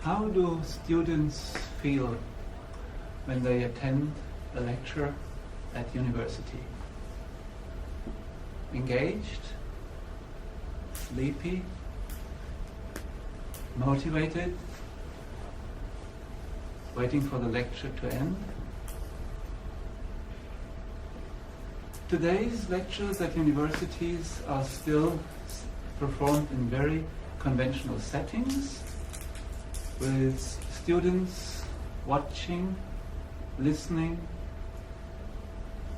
How do students feel when they attend a lecture at university? Engaged? Sleepy? Motivated? Waiting for the lecture to end? Today's lectures at universities are still performed in very conventional settings, with students watching, listening,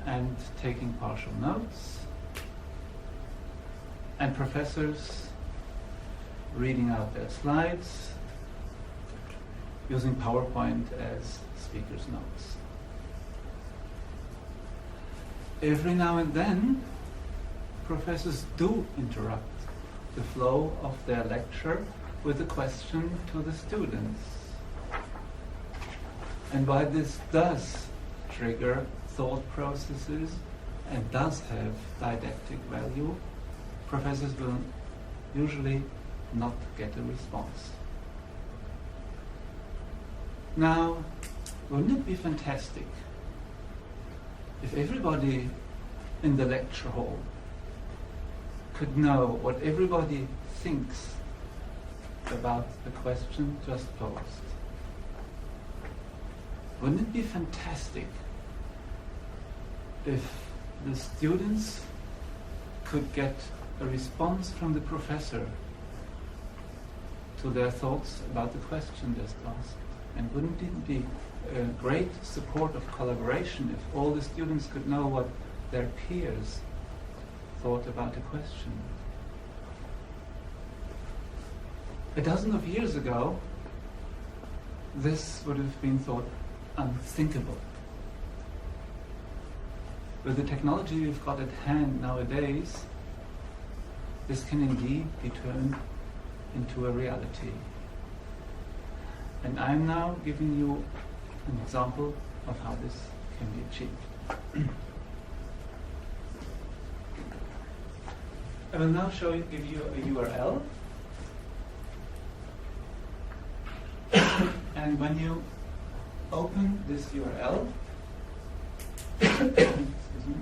and taking partial notes, and professors reading out their slides, using PowerPoint as speakers' notes. Every now and then, professors do interrupt the flow of their lecture with a question to the students. And while this does trigger thought processes and does have didactic value, professors will usually not get a response. Now, wouldn't it be fantastic if everybody in the lecture hall could know what everybody thinks about the question just posed? Wouldn't it be fantastic if the students could get a response from the professor to their thoughts about the question just asked? And wouldn't it be a great support of collaboration if all the students could know what their peers thought about a question? A dozen of years ago, this would have been thought unthinkable. With the technology we've got at hand nowadays, this can indeed be turned into a reality. And I'm now giving you an example of how this can be achieved. I will now give you a URL. And when you open this URL, excuse me,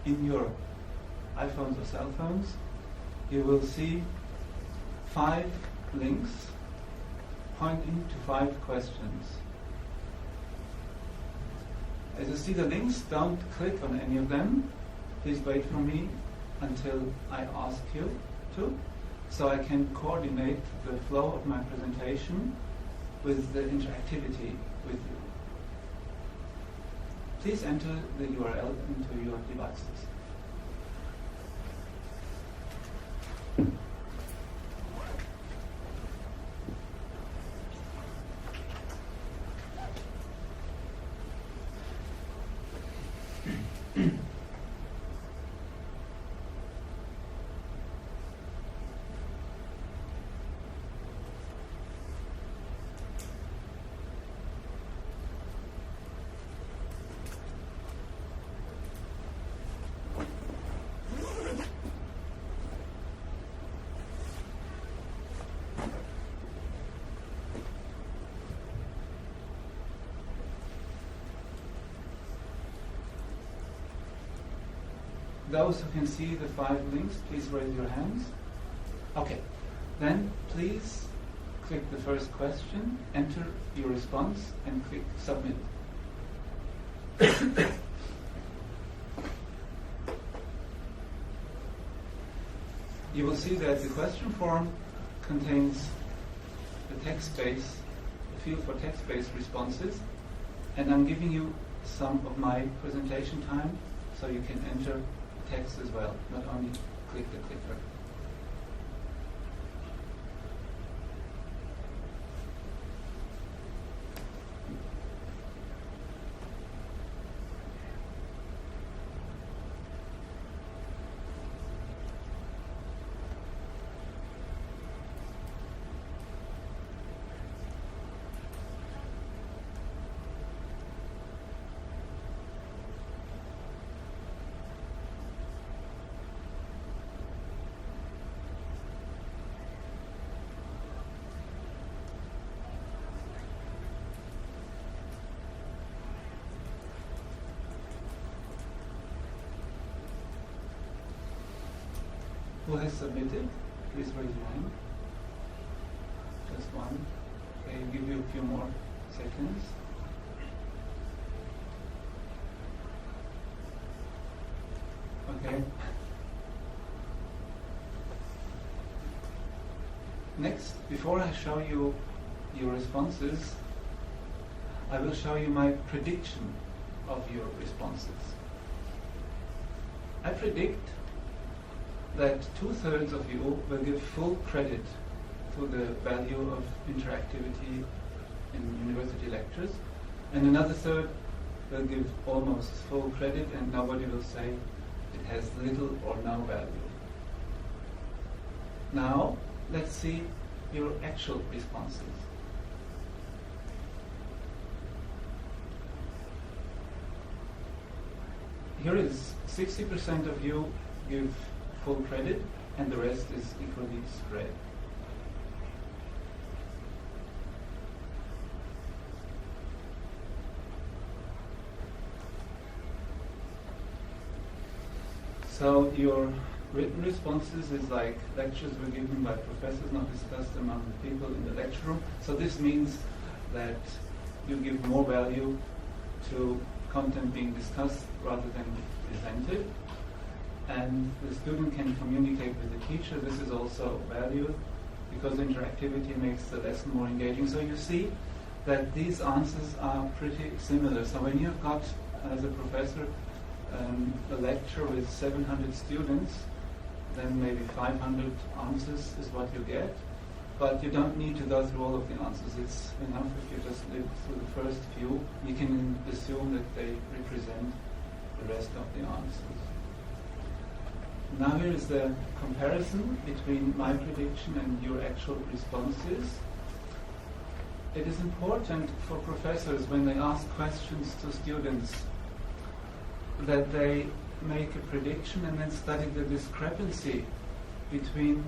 in your iPhones or cell phones, you will see 5 links pointing to 5 questions. As you see the links, don't click on any of them. Please wait for me until I ask you to, so I can coordinate the flow of my presentation with the interactivity with you. Please enter the URL into your devices. Those who can see the 5 links, please raise your hands. Okay, then please click the first question, enter your response, and click submit. You will see that the question form contains the text-based, the field for text-based responses, and I'm giving you some of my presentation time so you can enter text as well, not only click the clicker. Who has submitted? Please raise your hand. Just one. Okay, I'll give you a few more seconds. Okay. Next, before I show you your responses, I will show you my prediction of your responses. I predict that 2/3 of you will give full credit to the value of interactivity in university lectures, and another third will give almost full credit and nobody will say it has little or no value. Now, let's see your actual responses. Here is 60% of you give full credit and the rest is equally spread. So your written responses is like lectures were given by professors, not discussed among the people in the lecture room. So this means that you give more value to content being discussed rather than presented. And the student can communicate with the teacher. This is also valued because interactivity makes the lesson more engaging. So you see that these answers are pretty similar. So when you've got, as a professor, a lecture with 700 students, then maybe 500 answers is what you get. But you don't need to go through all of the answers. It's enough if you just live through the first few. You can assume that they represent the rest of the answers. Now here is the comparison between my prediction and your actual responses. It is important for professors when they ask questions to students that they make a prediction and then study the discrepancy between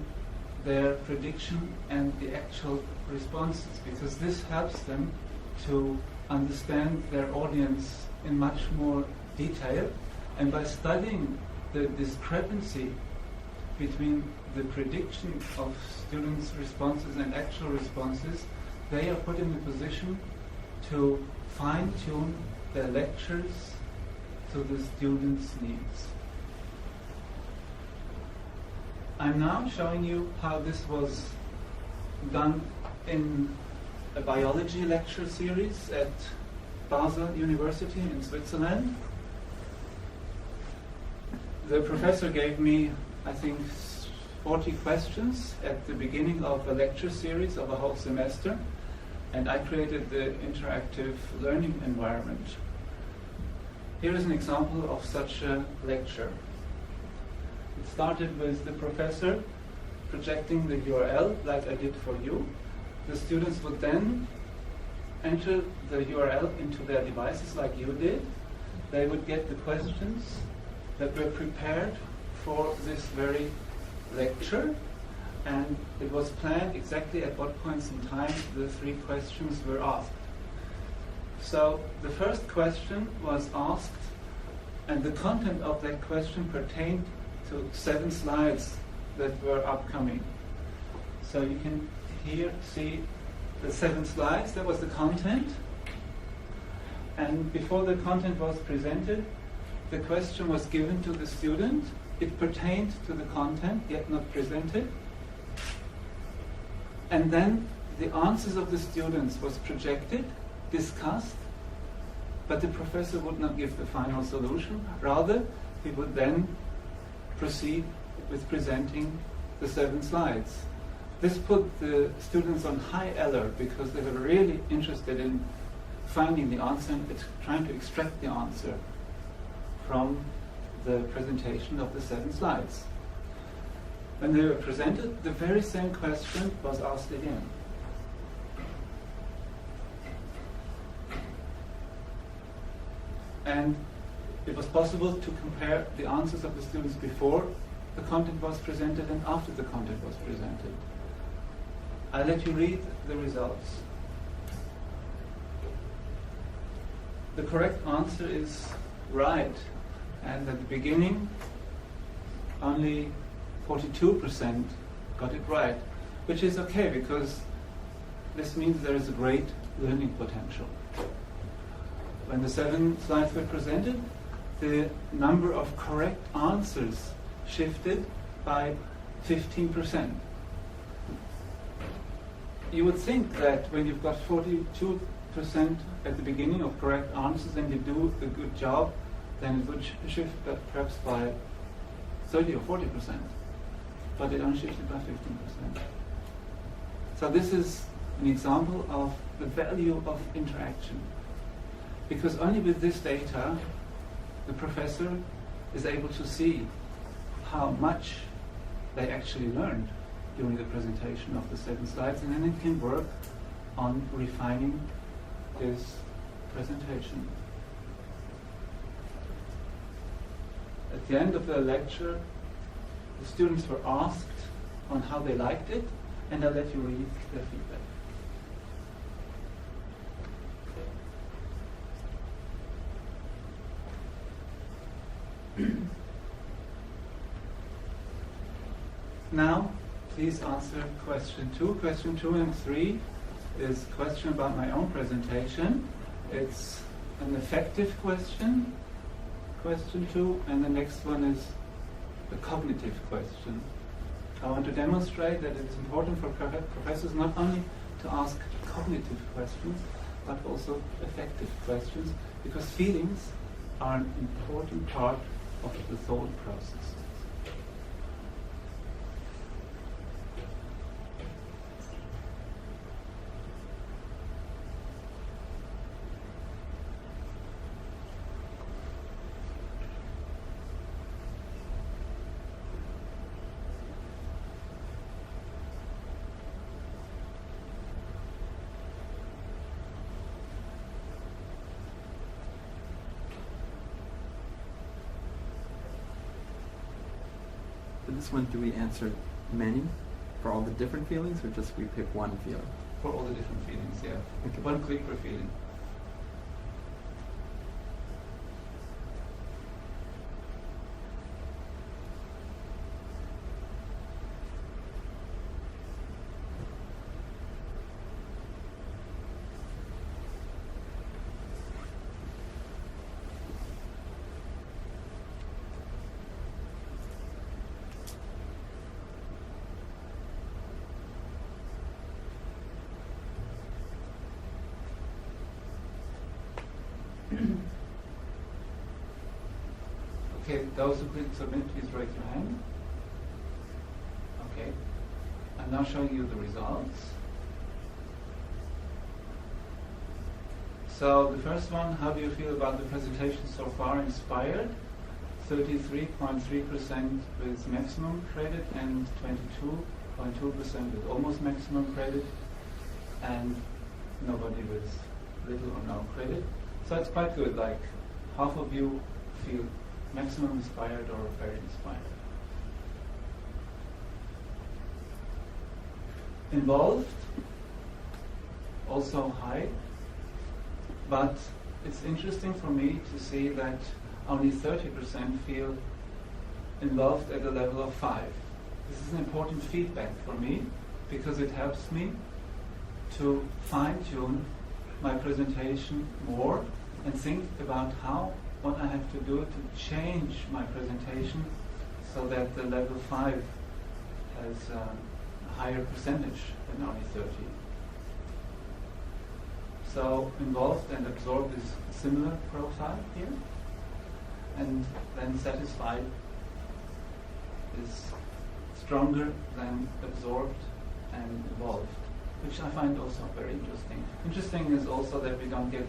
their prediction and the actual responses, because this helps them to understand their audience in much more detail. And by studying the discrepancy between the prediction of students' responses and actual responses, they are put in the position to fine-tune their lectures to the students' needs. I'm now showing you how this was done in a biology lecture series at Basel University in Switzerland. The professor gave me, I think, 40 questions at the beginning of a lecture series of a whole semester, and I created the interactive learning environment. Here is an example of such a lecture. It started with the professor projecting the URL like I did for you. The students would then enter the URL into their devices like you did. They would get the questions that were prepared for this very lecture, and it was planned exactly at what points in time the 3 questions were asked. So the first question was asked, and the content of that question pertained to 7 slides that were upcoming. So you can here see the 7 slides. That was the content. And before the content was presented, the question was given to the student. It pertained to the content, yet not presented. And then the answers of the students was projected, discussed, but the professor would not give the final solution. Rather, he would then proceed with presenting the 7 slides. This put the students on high alert because they were really interested in finding the answer and trying to extract the answer from the presentation of the 7 slides. When they were presented, the very same question was asked again. And it was possible to compare the answers of the students before the content was presented and after the content was presented. I'll let you read the results. The correct answer is right. And at the beginning, only 42% got it right, which is okay because this means there is a great learning potential. When the 7 slides were presented, the number of correct answers shifted by 15%. You would think that when you've got 42% at the beginning of correct answers and you do a good job, then it would shift perhaps by 30 or 40%. But it only shifted by 15%. So this is an example of the value of interaction. Because only with this data, the professor is able to see how much they actually learned during the presentation of the 7 slides, and then it can work on refining his presentation. At the end of the lecture, the students were asked on how they liked it, and I'll let you read their feedback. Now, please answer question 2. Question 2 and 3 is a question about my own presentation. It's an effective question, question 2, and the next one is a cognitive question. I want to demonstrate that it's important for professors not only to ask cognitive questions, but also effective questions, because feelings are an important part of the thought process. For this one, do we answer many for all the different feelings, or just we pick one feeling? For all the different feelings, yeah. Okay. One click per feeling. Okay, those who click submit, please raise your hand. Okay, I'm now showing you the results. So the first one, how do you feel about the presentation so far? Inspired, 33.3% with maximum credit and 22.2% with almost maximum credit, and nobody with little or no credit. So it's quite good, like half of you feel maximum inspired or very inspired. Involved, also high, but it's interesting for me to see that only 30% feel involved at a level of 5. This is an important feedback for me because it helps me to fine-tune my presentation more and think about what I have to do to change my presentation so that the level 5 has a higher percentage than only 30. So involved and absorbed is a similar profile here, and then satisfied is stronger than absorbed and involved, which I find also very interesting. Interesting is also that we don't get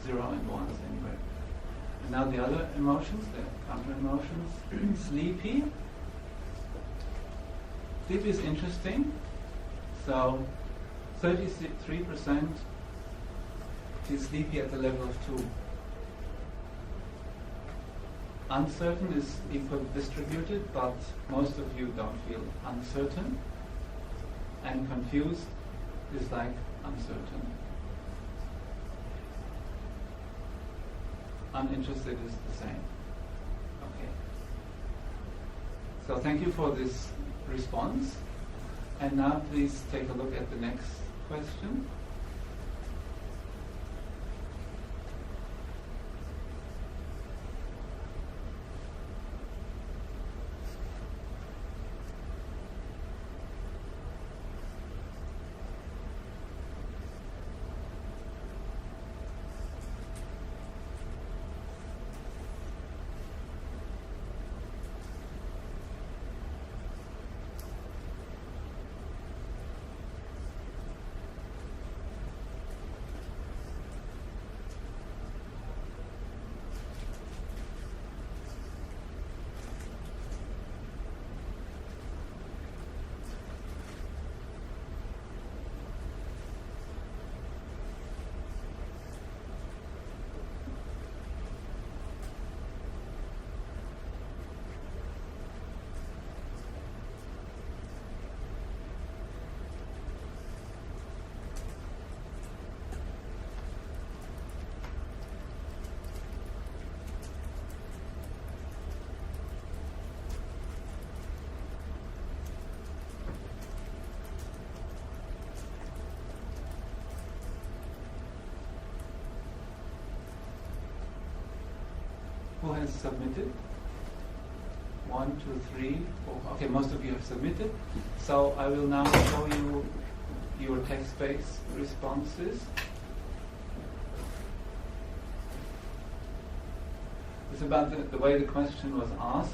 0 and 1s anywhere. And now the other emotions, the counter emotions. Sleepy. Sleepy is interesting. So 33% feel sleepy at the level of 2. Uncertain is equal distributed, but most of you don't feel uncertain. And confused is like uncertain. Uninterested is the same. Okay. So thank you for this response. And now please take a look at the next question. Who has submitted? 1, 2, 3, 4. Okay, most of you have submitted. So I will now show you your text-based responses. It's about the way the question was asked.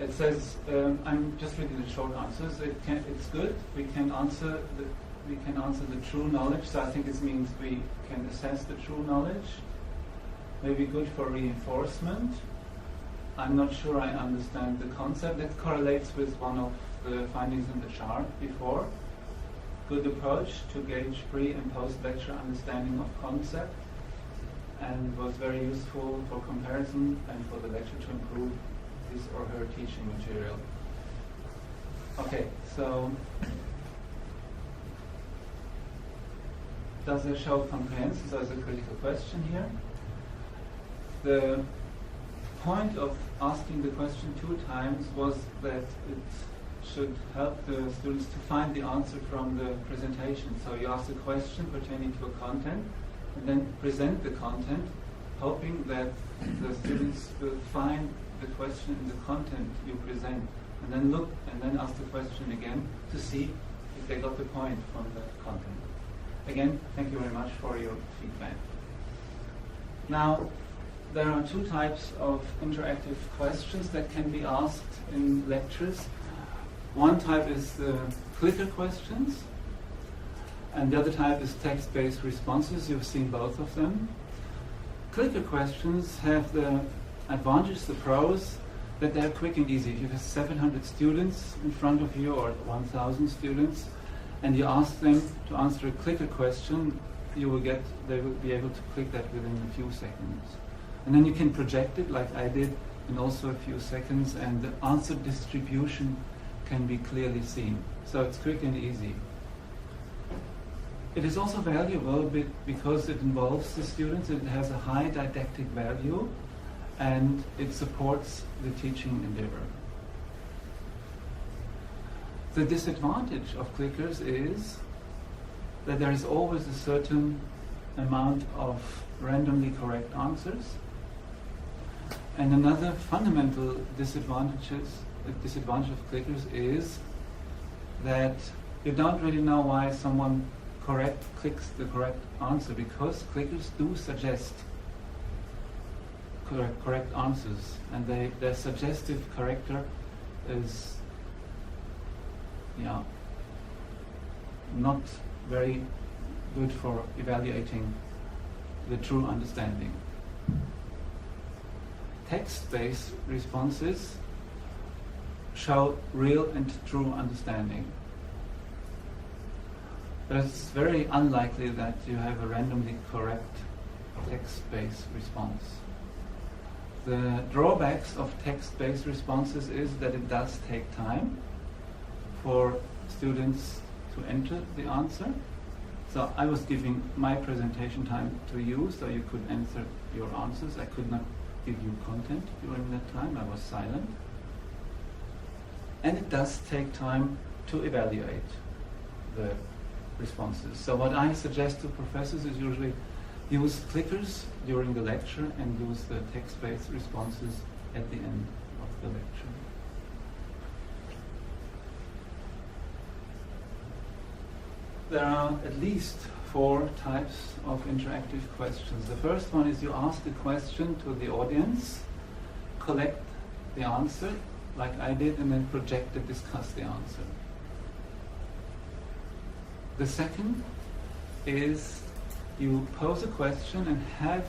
It says, I'm just reading the short answers. It's good. We can answer the true knowledge. So I think it means we can assess the true knowledge. Maybe good for reinforcement. I'm not sure I understand the concept. That correlates with one of the findings in the chart before. Good approach to gauge pre- and post-lecture understanding of concept, and was very useful for comparison and for the lecture to improve his or her teaching material. Okay, so does it show comprehension? So it's a critical question here. The point of asking the question 2 times was that it should help the students to find the answer from the presentation. So you ask a question pertaining to a content and then present the content, hoping that the students will find the question in the content you present, and then look and then ask the question again to see if they got the point from the content. Again, thank you very much for your feedback. Now, there are 2 types of interactive questions that can be asked in lectures. One type is the clicker questions, and the other type is text-based responses. You've seen both of them. Clicker questions have the advantage, the pros, that they're quick and easy. If you have 700 students in front of you or 1,000 students, and you ask them to answer a clicker question, they will be able to click that within a few seconds. And then you can project it like I did in also a few seconds, and the answer distribution can be clearly seen. So it's quick and easy. It is also valuable because it involves the students, it has a high didactic value, and it supports the teaching endeavor. The disadvantage of clickers is that there is always a certain amount of randomly correct answers. And another fundamental disadvantage of clickers is that you don't really know why someone clicks the correct answer, because clickers do suggest correct answers, and their suggestive character is not very good for evaluating the true understanding. Text-based responses show real and true understanding. But it's very unlikely that you have a randomly correct text-based response. The drawbacks of text-based responses is that it does take time for students to enter the answer. So I was giving my presentation time to you, so you could answer your answers. I could not give you content during that time. I was silent. and it does take time to evaluate the responses. So what I suggest to professors is usually use clickers during the lecture and use the text-based responses at the end of the lecture. There are at least 4 types of interactive questions. The first one is you ask a question to the audience, collect the answer, like I did, and then project and discuss the answer. The second is you pose a question and have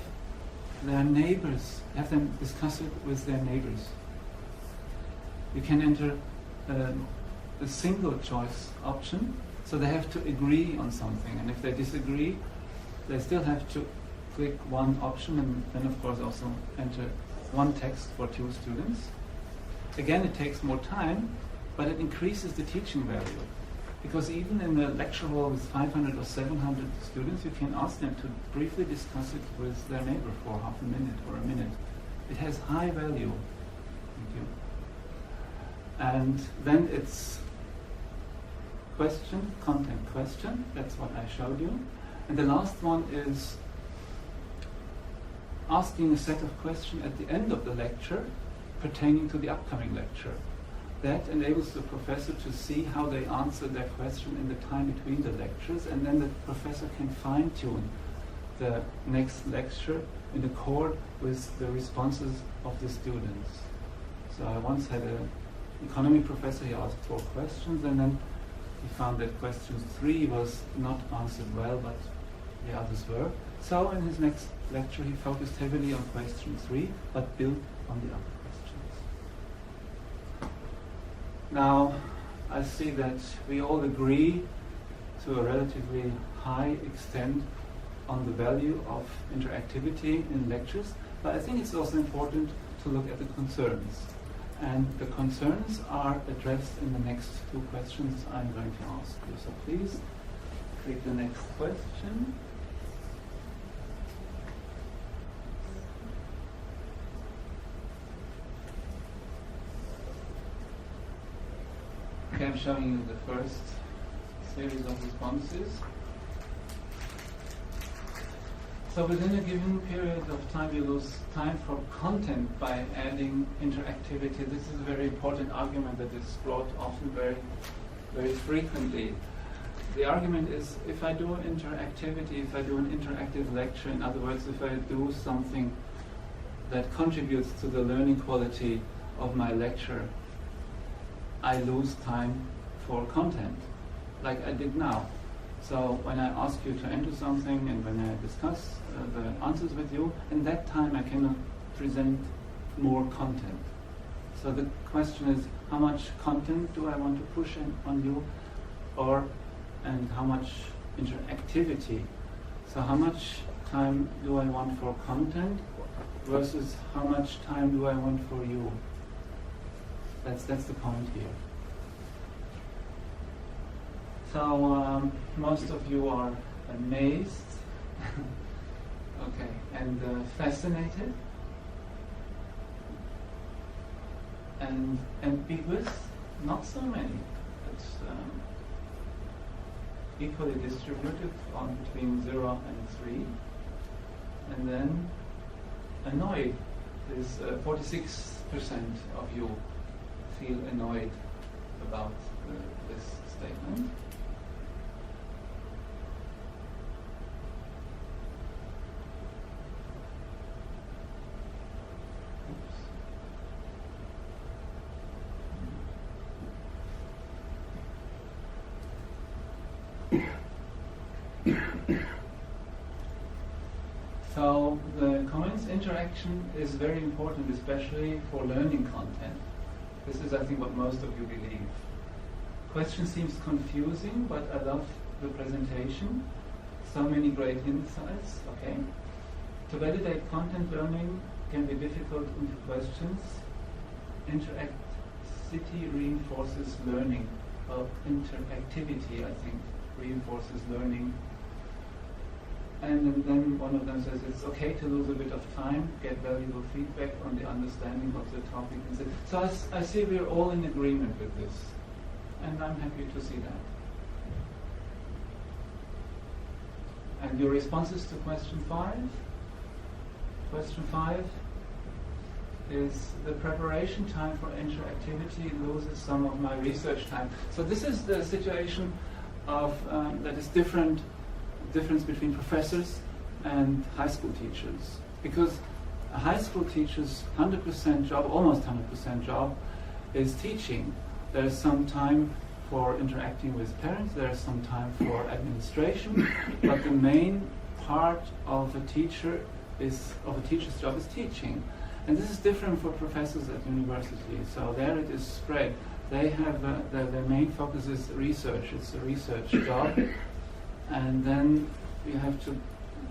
them discuss it with their neighbors. You can enter a single choice option, so they have to agree on something, and if they disagree, they still have to click one option and then of course also enter one text for 2 students. Again, it takes more time, but it increases the teaching value. Because even in a lecture hall with 500 or 700 students, you can ask them to briefly discuss it with their neighbor for half a minute or a minute. It has high value. Thank you. And then it's question, content, question. That's what I showed you. And the last one is asking a set of questions at the end of the lecture pertaining to the upcoming lecture. That enables the professor to see how they answer their question in the time between the lectures, and then the professor can fine-tune the next lecture in accord with the responses of the students. So I once had an economy professor, he asked 4 questions, and then he found that question 3 was not answered well, but the others were. So in his next lecture he focused heavily on question 3, but built on the other questions. Now, I see that we all agree to a relatively high extent on the value of interactivity in lectures, but I think it's also important to look at the concerns. And the concerns are addressed in the next 2 questions I'm going to ask you. So please click the next question. Okay, I'm showing you the first series of responses. So within a given period of time, you lose time for content by adding interactivity. This is a very important argument that is brought often very, very frequently. The argument is, if I do interactivity, if I do an interactive lecture, in other words, if I do something that contributes to the learning quality of my lecture, I lose time for content, like I did now. So when I ask you to enter something and when I discuss the answers with you, in that time I cannot present more content. So the question is, how much content do I want to push on you, and how much interactivity? So how much time do I want for content versus how much time do I want for you? That's the point here. So most of you are amazed, okay, and fascinated, and ambiguous. Not so many. It's equally distributed on between 0 and 3, and then annoyed is 46% of you feel annoyed about this statement. So the comments interaction is very important, especially for learning content. This is, I think, what most of you believe. Question seems confusing, but I love the presentation. So many great insights, okay? To validate content learning can be difficult into questions. Interactivity reinforces learning. Well, interactivity, I think, reinforces learning. And then one of them says it's okay to lose a bit of time, get valuable feedback on the understanding of the topic. So I see we're all in agreement with this, and I'm happy to see that. And your responses to question 5? Question 5 is the preparation time for interactivity loses some of my research time. So this is the situation of that is difference between professors and high school teachers, because a high school teacher's 100% job, almost 100% job, is teaching. There is some time for interacting with parents, there is some time for administration, but the main part of a teacher's job is teaching. And this is different for professors at university. So there it is spread. They have their main focus is research. It's a research job, and then you have to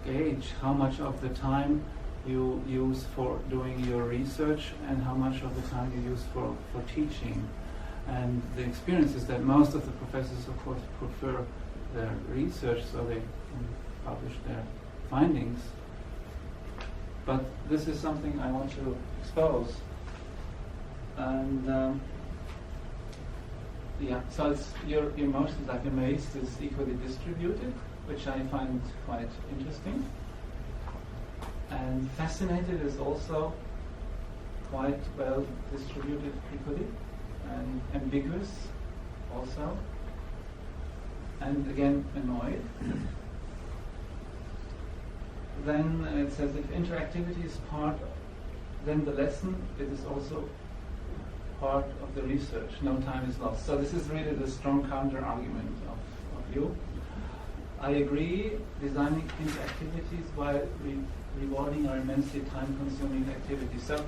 gauge how much of the time you use for doing your research and how much of the time you use for teaching. And the experience is that most of the professors, of course, prefer their research, so they can publish their findings. But this is something I want to expose. And so your emotions, like amazed, is equally distributed, which I find quite interesting. And fascinated is also quite well distributed equally, and ambiguous also. And again, annoyed. Then it says if interactivity is part, then the lesson, it is also part of the research. No time is lost. So this is really the strong counter-argument of you. I agree, designing interactivities while rewarding are immensely time-consuming activities. So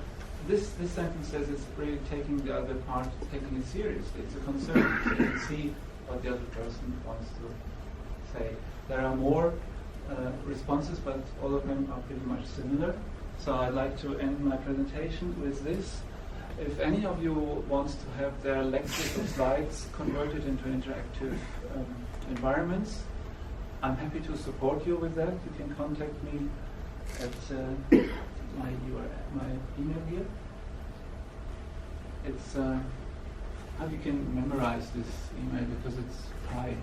this sentence says it's really taking the other part, taking it seriously. It's a concern. So you can see what the other person wants to say. There are more responses, but all of them are pretty much similar. So I'd like to end my presentation with this. If any of you wants to have their lectures or slides converted into interactive environments, I'm happy to support you with that. You can contact me at my email here. It's how you can memorize this email because it's high.